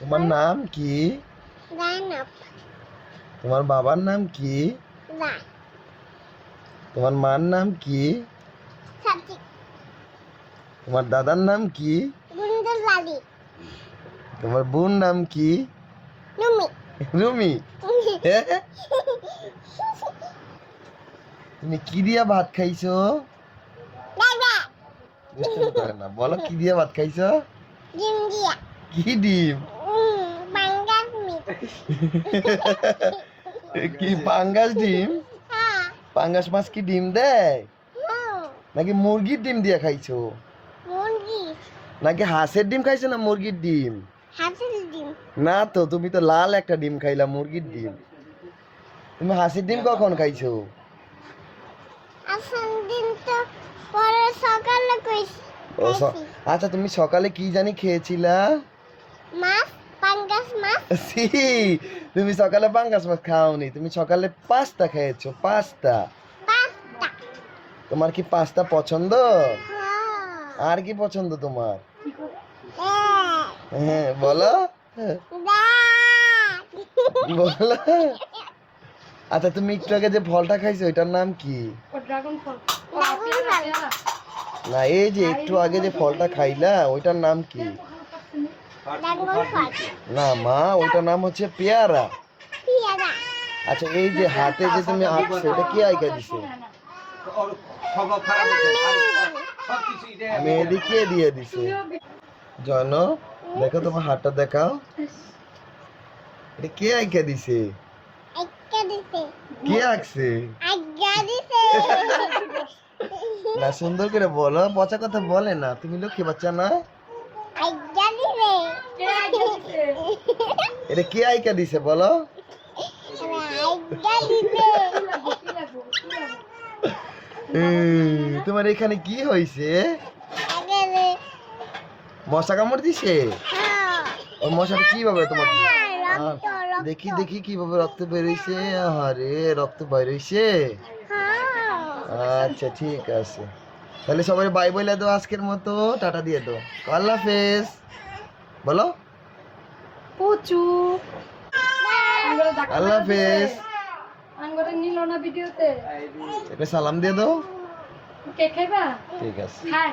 তোমার নাম কি? জাইনাব। তোমার বাবার নাম কি? রায়। তোমার মার নাম কি? সাজিক। তোমার দাদার নাম কি? গুন্ডুর লালি। তোমার বোন নাম কি? নুমি। রুমি। তুমি কি দিয়া ভাত খাইছো? বাবা। দুষ্টামি করে না, বলো কি দিয়া ভাত খাইছো? ডিম দিয়া। কি ডিম? পাঙ্গাস মিট। কি পাঙ্গাস ডিম? হ্যাঁ। পাঙ্গাস মাছ কি ডিম দেয় হুম। নাকি মুরগির ডিম দিয়া খাইছো? মুরগি। নাকি হাঁসের ডিম খাইছো না মুরগির ডিম? হাঁসের ডিম। না তো, তুমি তো লাল একটা ডিম খাইলা, মুরগির ডিম। তুমি হাঁসের ডিম কখন খাইছো? আসল দিন তো পরে সকালে ও আচ্ছা, তুমি সকালে কি জানি খেয়েছিলা? মাছ, পাঙ্গাস মাছ। ছি, তুমি সকালে পাঙ্গাস মাছ খাওনি, তুমি সকালে পাস্তা খেয়েছো, পাস্তা। পাস্তা। তোমার কি পাস্তা পছন্দ? হ্যাঁ। আর কি পছন্দ তোমার? হ্যাঁ। হ্যাঁ বলো, বলো। আচ্ছা, তুমি একটু আগে যে ফলটা খাইছো এটার নাম কি? ড্রাগন ফল। না, এই যে একটু আগে যে ফলটা খাইলা ওইটার নাম কি? না মা, ওইটার নাম হচ্ছে পেয়ারা। আচ্ছা, এই যে হাতে যে তুমি আঁকছো এটা কি আঁকা দিছে? মেহেদি কে দিয়ে দিছে? জন, দেখো তোমার হাতটা দেখাও, এটা কে আঁকা দিছে? কে আঁকছে? না, সুন্দর করে বলো, পচা কথা বলে না, তুমি লক্ষ্মী বাচ্চা না? এটা কে আঁকা দিছে বলো? তোমার এখানে কি হয়েছে? মশা কামড় দিছে? ওই মশাটা কিভাবে তোমার? দেখি দেখি কিভাবে রক্ত বেরোইছে। আরে রক্ত বেরোইছে। আচ্ছা ঠিক আছে, তাহলে সবাই বাই বলে দাও, আজকের মতো টাটা দিয়ে দাও, আল্লাহ হাফেজ বলো। পুচু আল্লাহ হাফেজ, আঙ্গুরে নিল না ভিডিওতে, একটা সালাম দিয়ে দাও। কে খাইবা? ঠিক আছে। হ্যাঁ।